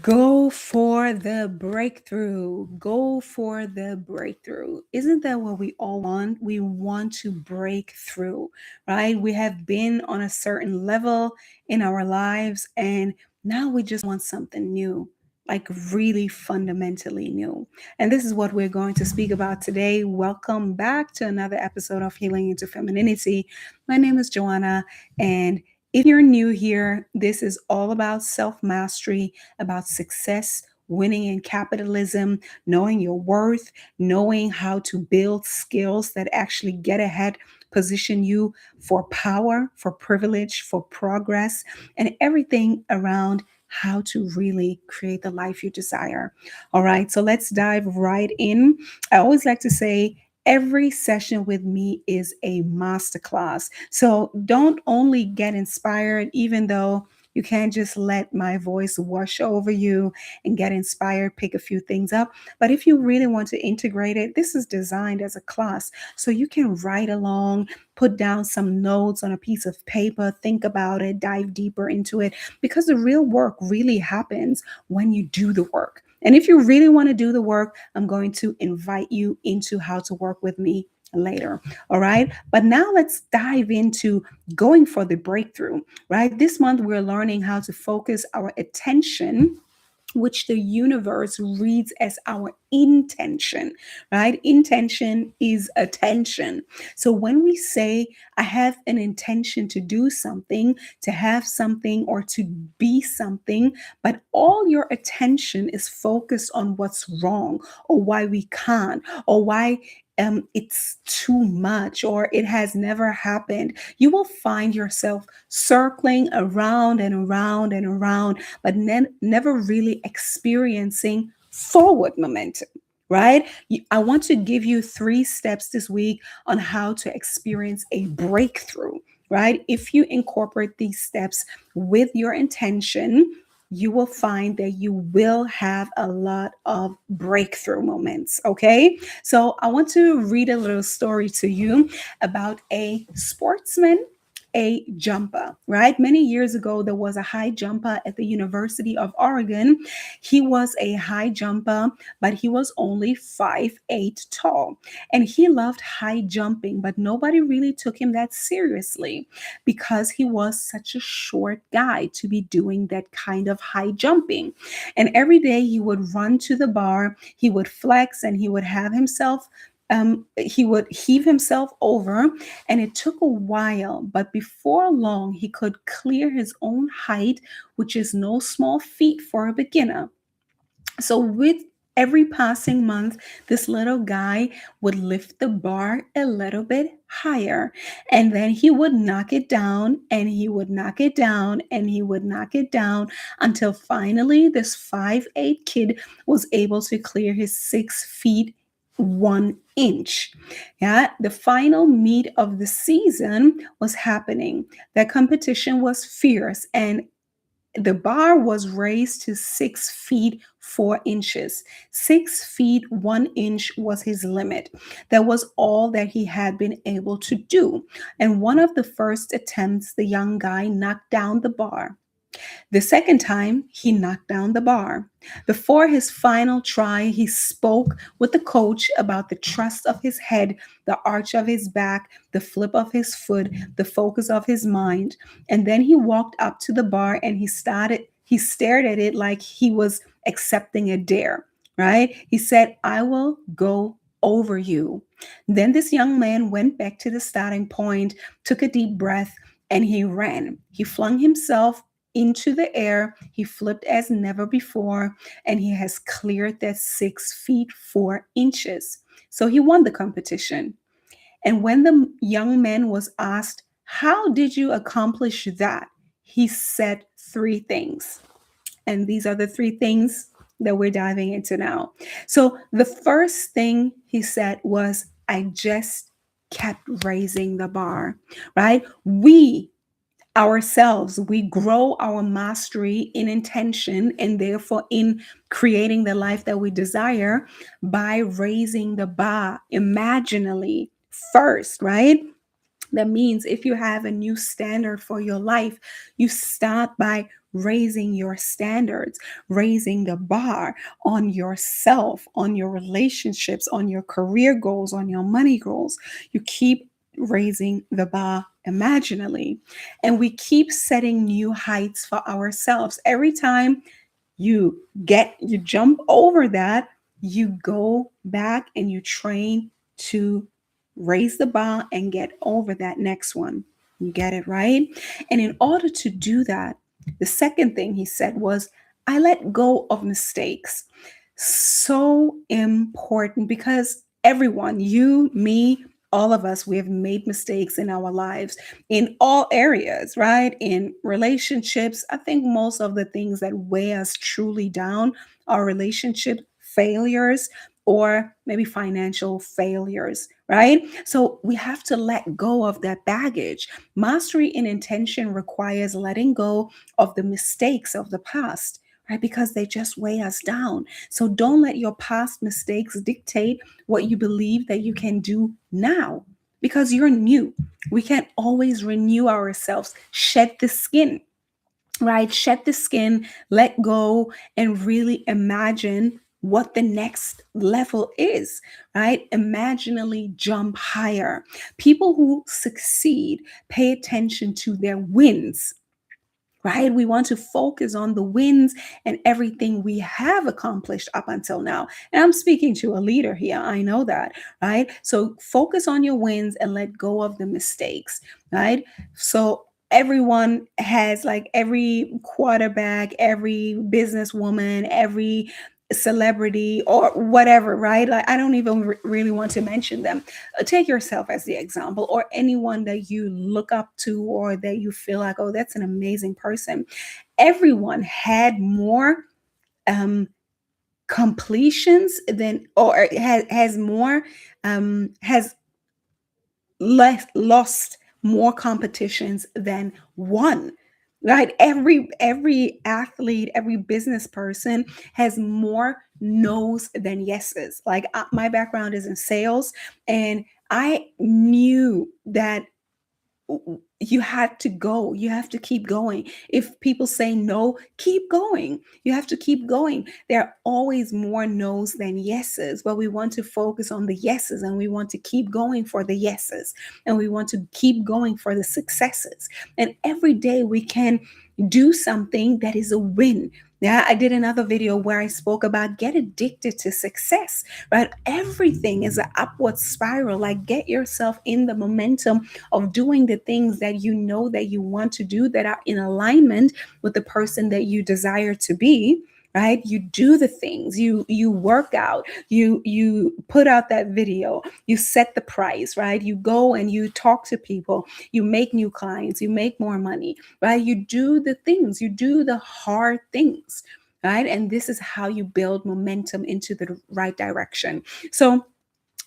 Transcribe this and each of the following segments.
Go for the breakthrough. Go for the breakthrough. Isn't that what we all want? We want to break through, right? We have been on a certain level in our lives, and now we just want something new, like really fundamentally new. And this is what we're going to speak about today. Welcome back to another episode of Healing into Femininity. My name is Joanna, and if you're new here, this is all about self mastery, about success, winning in capitalism, knowing your worth, knowing how to build skills that actually get ahead, position you for power, for privilege, for progress, and everything around how to really create the life you desire. All right, so let's dive right in. I always like to say, every session with me is a masterclass. So don't only get inspired, even though you can't just let my voice wash over you and get inspired, pick a few things up. But if you really want to integrate it, this is designed as a class. So you can write along, put down some notes on a piece of paper, think about it, dive deeper into it, because the real work really happens when you do the work. And if you really want to do the work, I'm going to invite you into how to work with me later. All right. But now let's dive into going for the breakthrough, right? This month, we're learning how to focus our attention, which the universe reads as our intention, right? Intention is attention. So when we say, I have an intention to do something, to have something, or to be something, but all your attention is focused on what's wrong, or why we can't, or why it's too much, or it has never happened, you will find yourself circling around and around and around, but never really experiencing forward momentum. Right? I want to give you 3 steps this week on how to experience a breakthrough. Right? If you incorporate these steps with your intention, you will find that you will have a lot of breakthrough moments. Okay. So I want to read a little story to you about a sportsman, a jumper, right? Many years ago, there was a high jumper at the University of Oregon. He was a high jumper, but he was only 5'8" tall. And he loved high jumping, but nobody really took him that seriously because he was such a short guy to be doing that kind of high jumping. And every day he would run to the bar, he would flex, and he would heave himself over, and it took a while, but before long, he could clear his own height, which is no small feat for a beginner. So, with every passing month, this little guy would lift the bar a little bit higher, and then he would knock it down, and he would knock it down, and he would knock it down until finally this 5'8" kid was able to clear his 6 feet 1 inch. Yeah, the final meet of the season was happening. The competition was fierce, and the bar was raised to 6 feet 4 inches. 6 feet 1 inch was his limit. That was all that he had been able to do. And one of the first attempts, the young guy knocked down the bar. The second time, he knocked down the bar. Before his final try, he spoke with the coach about the thrust of his head, the arch of his back, the flip of his foot, the focus of his mind. And then he walked up to the bar and he stared at it like he was accepting a dare, right? He said, I will go over you. Then this young man went back to the starting point, took a deep breath, and he ran. He flung himself into the air. He flipped as never before, and he has cleared that 6 feet 4 inches. So he won the competition. And when the young man was asked, how did you accomplish that? He said 3 things. And these are the 3 things that we're diving into now. So the first thing he said was, I just kept raising the bar, right? We ourselves, we grow our mastery in intention and therefore in creating the life that we desire by raising the bar imaginally first, right? That means if you have a new standard for your life, you start by raising your standards, raising the bar on yourself, on your relationships, on your career goals, on your money goals. You keep raising the bar imaginally. And we keep setting new heights for ourselves. Every time you jump over that, you go back and you train to raise the bar and get over that next one. You get it, right? And in order to do that, the second thing he said was, I let go of mistakes. So important, because everyone, you, me, all of us, we have made mistakes in our lives in all areas, right? In relationships, I think most of the things that weigh us truly down are relationship failures or maybe financial failures, right? So we have to let go of that baggage. Mastery in intention requires letting go of the mistakes of the past, right? Because they just weigh us down. So don't let your past mistakes dictate what you believe that you can do now, because you're new. We can't always renew ourselves. Shed the skin, right? Shed the skin, let go, and really imagine what the next level is, right? Imaginally jump higher. People who succeed pay attention to their wins, right? We want to focus on the wins and everything we have accomplished up until now. And I'm speaking to a leader here. I know that, right? So focus on your wins and let go of the mistakes, right? So everyone has, like, every quarterback, every businesswoman, every celebrity or whatever, right? Like, I don't even really want to mention them. Take yourself as the example, or anyone that you look up to or that you feel like, oh, that's an amazing person. Everyone had more um completions than, or has more, has less lost more competitions than won, right? Every athlete, every business person has more no's than yeses. Like, my background is in sales, and I knew that you had to go. You have to keep going. If people say no, keep going. You have to keep going. There are always more no's than yeses, but we want to focus on the yeses, and we want to keep going for the yeses, and we want to keep going for the successes. And every day we can do something that is a win. Yeah, I did another video where I spoke about get addicted to success, right? Everything is an upward spiral. Like, get yourself in the momentum of doing the things that you know that you want to do, that are in alignment with the person that you desire to be, right? You do the things, you work out, you put out that video, you set the price, right? You go and you talk to people, you make new clients, you make more money, right? You do the things, you do the hard things, right? And this is how you build momentum into the right direction. So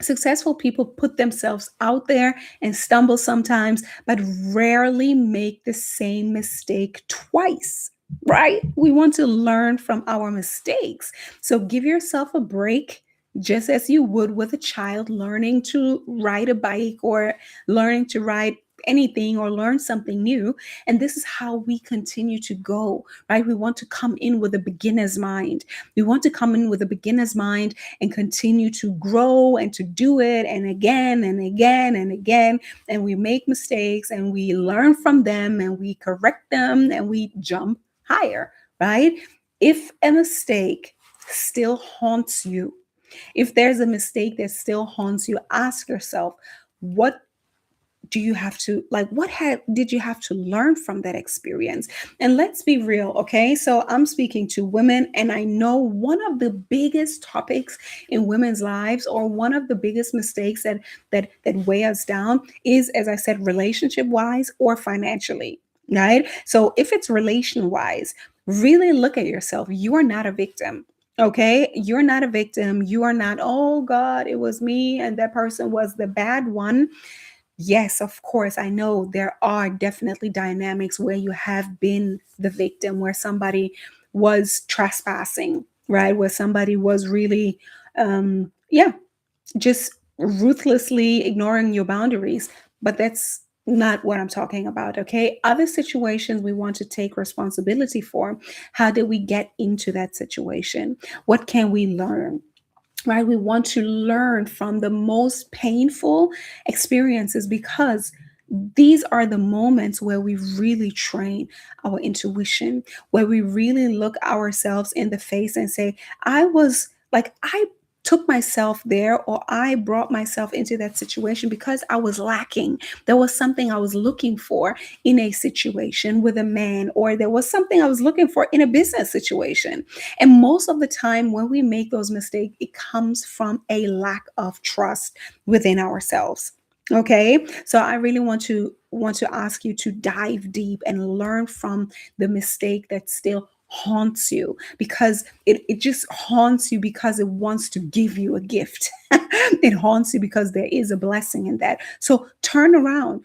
successful people put themselves out there and stumble sometimes, but rarely make the same mistake twice, right? We want to learn from our mistakes. So give yourself a break, just as you would with a child learning to ride a bike or learning to ride anything or learn something new. And this is how we continue to go, right? We want to come in with a beginner's mind. We want to come in with a beginner's mind and continue to grow and to do it, and again and again and again. And we make mistakes and we learn from them and we correct them and we jump higher, right? If a mistake still haunts you, if there's a mistake that still haunts you, ask yourself, what do you have to, like, did you have to learn from that experience? And let's be real, okay? So I'm speaking to women, and I know one of the biggest topics in women's lives, or one of the biggest mistakes that weigh us down, is, as I said, relationship wise or financially, right? So if it's relation wise, really look at yourself. You are not a victim. Okay, you're not a victim. You are not, oh God, it was me and that person was the bad one. Yes, of course. I know there are definitely dynamics where you have been the victim, where somebody was trespassing, right? Where somebody was really, yeah, just ruthlessly ignoring your boundaries. But that's not what I'm talking about. Okay. Other situations we want to take responsibility for. How did we get into that situation? What can we learn? Right? We want to learn from the most painful experiences because these are the moments where we really train our intuition, where we really look ourselves in the face and say, I took myself there, or I brought myself into that situation because I was lacking. There was something I was looking for in a situation with a man, or there was something I was looking for in a business situation. And most of the time, when we make those mistakes, it comes from a lack of trust within ourselves. Okay, so I really want to ask you to dive deep and learn from the mistake that still haunts you, because it just haunts you because it wants to give you a gift. It haunts you because there is a blessing in that. So turn around,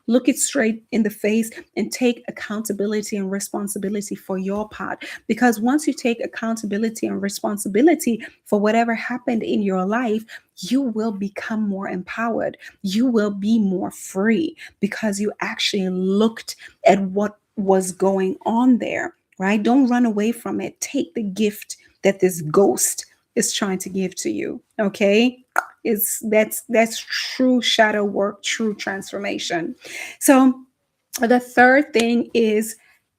look it straight in the face, and take accountability and responsibility for your part. Because once you take accountability and responsibility for whatever happened in your life, you will become more empowered. You will be more free because you actually looked at what was going on there, right? Don't run away from it. Take the gift that this ghost is trying to give to you. Okay? That's true shadow work, true transformation. So the third thing is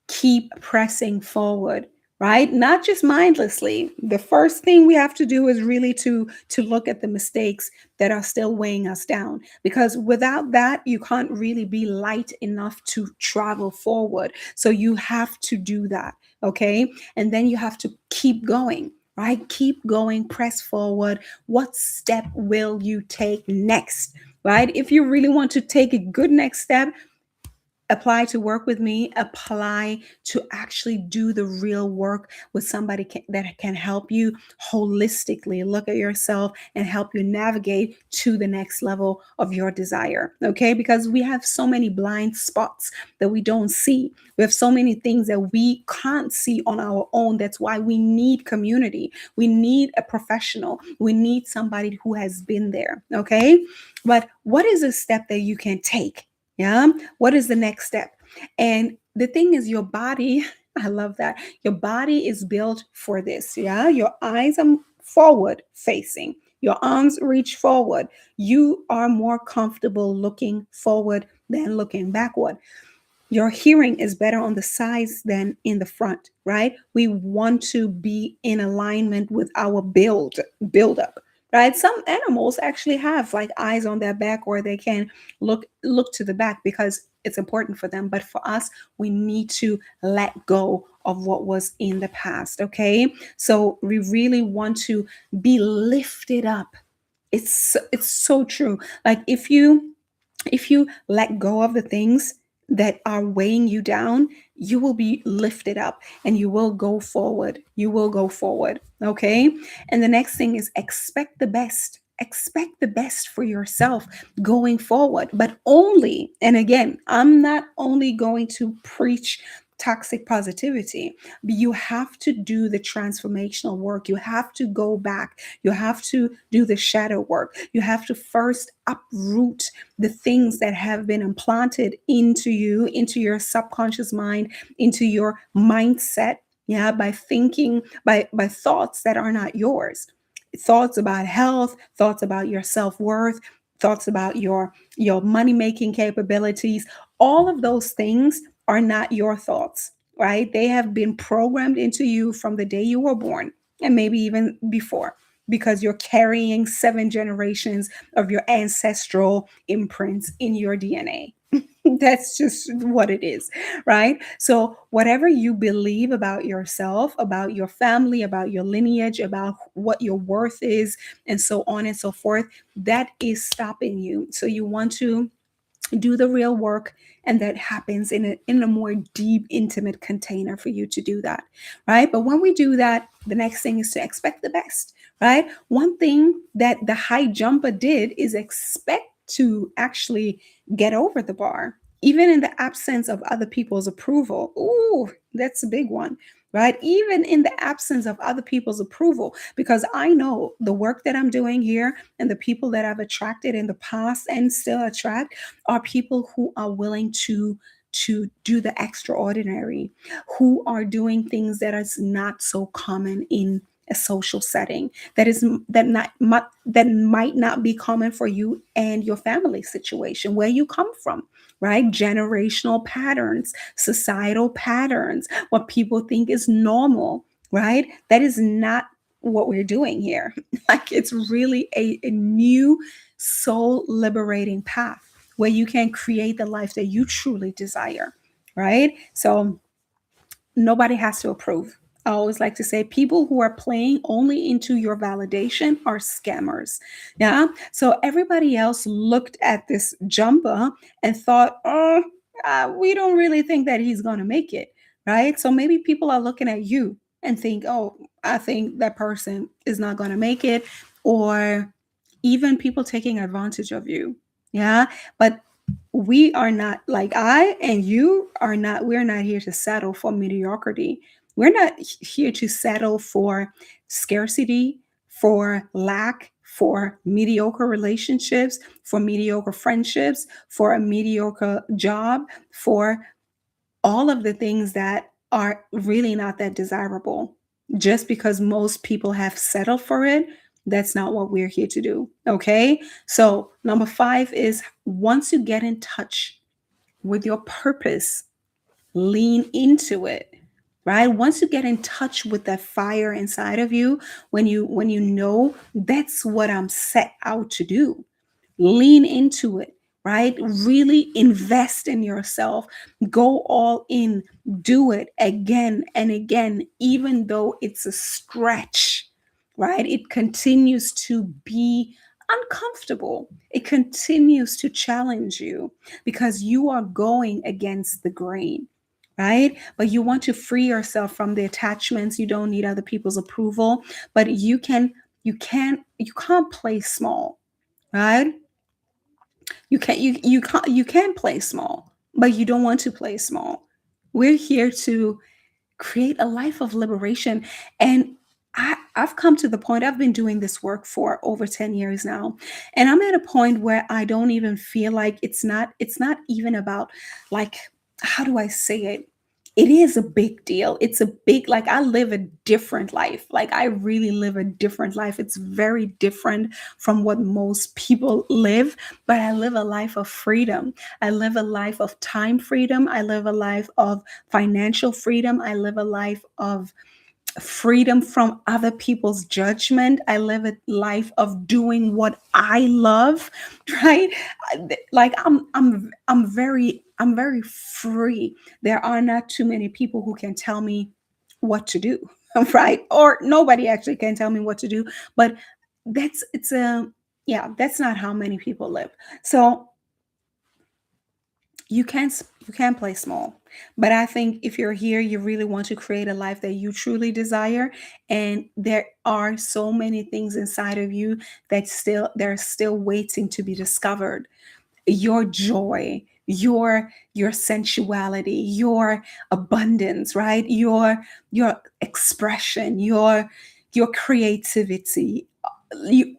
keep pressing forward, right? Not just mindlessly. The first thing we have to do is really to look at the mistakes that are still weighing us down, because without that you can't really be light enough to travel forward. So you have to do that, okay? And then you have to keep going. Right? Keep going, press forward. What step will you take next? Right? If you really want to take a good next step, apply to work with me, apply to actually do the real work with somebody that can help you holistically look at yourself and help you navigate to the next level of your desire. Okay, because we have so many blind spots that we don't see. We have so many things that we can't see on our own. That's why we need community. We need a professional. We need somebody who has been there. Okay, but what is a step that you can take? Yeah. What is the next step? And the thing is, your body, I love that. Your body is built for this. Yeah. Your eyes are forward facing, your arms reach forward. You are more comfortable looking forward than looking backward. Your hearing is better on the sides than in the front, right? We want to be in alignment with our build up, right? Some animals actually have like eyes on their back, or they can look to the back because it's important for them. But for us, we need to let go of what was in the past, okay? So we really want to be lifted up. It's so true. Like if you let go of the things that are weighing you down, you will be lifted up and you will go forward. You will go forward. Okay. And the next thing is expect the best. Expect the best for yourself going forward. But only, and again, I'm not only going to preach toxic positivity, but you have to do the transformational work. You have to go back. You have to do the shadow work. You have to first uproot the things that have been implanted into you, into your subconscious mind, into your mindset. Yeah, by thinking, by thoughts that are not yours. Thoughts about health, thoughts about your self-worth, thoughts about your money-making capabilities. All of those things are not your thoughts, right? They have been programmed into you from the day you were born, and maybe even before, because you're carrying 7 generations of your ancestral imprints in your DNA. That's just what it is, right? So, whatever you believe about yourself, about your family, about your lineage, about what your worth is, and so on and so forth, that is stopping you. So, you want to do the real work, and that happens in a more deep, intimate container for you to do that, right? But when we do that, the next thing is to expect the best, right? One thing that the high jumper did is expect to actually get over the bar. Even in the absence of other people's approval. Ooh, that's a big one, right? Even in the absence of other people's approval, because I know the work that I'm doing here and the people that I've attracted in the past and still attract are people who are willing to do the extraordinary, who are doing things that is not so common in a social setting, that might not be common for you and your family situation where you come from, right? Generational patterns, societal patterns, what people think is normal, right? That is not what we're doing here. Like it's really a new soul liberating path where you can create the life that you truly desire, right? So nobody has to approve. I always like to say people who are playing only into your validation are scammers. Yeah. So everybody else looked at this jumper and thought, oh, we don't really think that he's going to make it. Right. So maybe people are looking at you and think, oh, I think that person is not going to make it. Or even people taking advantage of you. Yeah. But we are not, like I and you are not, we're not here to settle for mediocrity. We're not here to settle for scarcity, for lack, for mediocre relationships, for mediocre friendships, for a mediocre job, for all of the things that are really not that desirable. Just because most people have settled for it, that's not what we're here to do. Okay. So, number 5 is once you get in touch with your purpose, lean into it. Right? Once you get in touch with that fire inside of you, when you know that's what I'm set out to do, lean into it, right? Really invest in yourself, go all in, do it again and again, even though it's a stretch, right? It continues to be uncomfortable, it continues to challenge you because you are going against the grain, right? But you want to free yourself from the attachments. You don't need other people's approval, but you can't play small, right? You can play small, but you don't want to play small. We're here to create a life of liberation. And I've come to the point, I've been doing this work for over 10 years now. And I'm at a point where I don't even feel like it's not even about, like, how do I say it? It is a big deal. It's a big, like, I live a different life. Like, I really live a different life. It's very different from what most people live, but I live a life of freedom. I live a life of time freedom. I live a life of financial freedom. I live a life of freedom from other people's judgment. I live a life of doing what I love, right? Like I'm very free. There are not too many people who can tell me what to do, right? Or nobody actually can tell me what to do, but that's it's a yeah, that's not how many people live. So you can play small, but I think if you're here, you really want to create a life that you truly desire, and there are so many things inside of you that still they're still waiting to be discovered. Your joy, your sensuality, your abundance, right? Your expression, your creativity,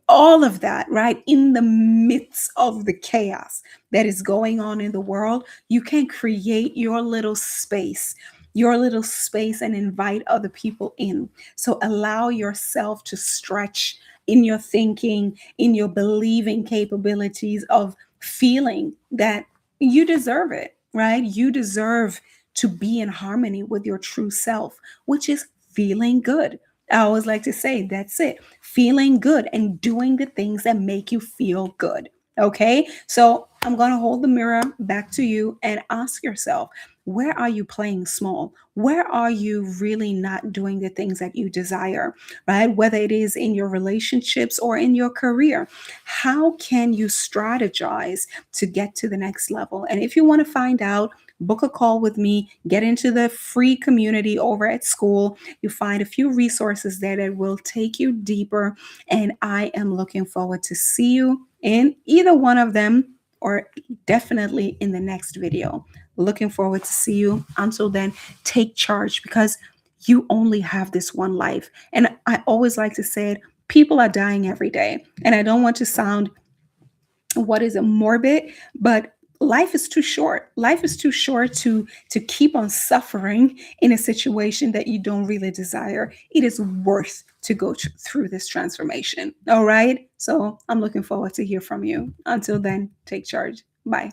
all of that, right? In the midst of the chaos that is going on in the world, you can create your little space, and invite other people in. So allow yourself to stretch in your thinking, in your believing capabilities of feeling that you deserve it, right? You deserve to be in harmony with your true self, which is feeling good. I always like to say that's it, feeling good and doing the things that make you feel good. Okay. So I'm going to hold the mirror back to you and ask yourself, where are you playing small? Where are you really not doing the things that you desire, right? Whether it is in your relationships or in your career, how can you strategize to get to the next level? And if you want to find out, book a call with me, get into the free community over at school. You find a few resources there that will take you deeper. And I am looking forward to see you in either one of them, or definitely in the next video. Looking forward to see you. Until then, take charge, because you only have this one life. And I always like to say it, people are dying every day. And I don't want to sound, what is it, morbid, but life is too short. Life is too short to keep on suffering in a situation that you don't really desire. It is worth to go through this transformation. All right, so I'm looking forward to hear from you. Until then, take charge. Bye.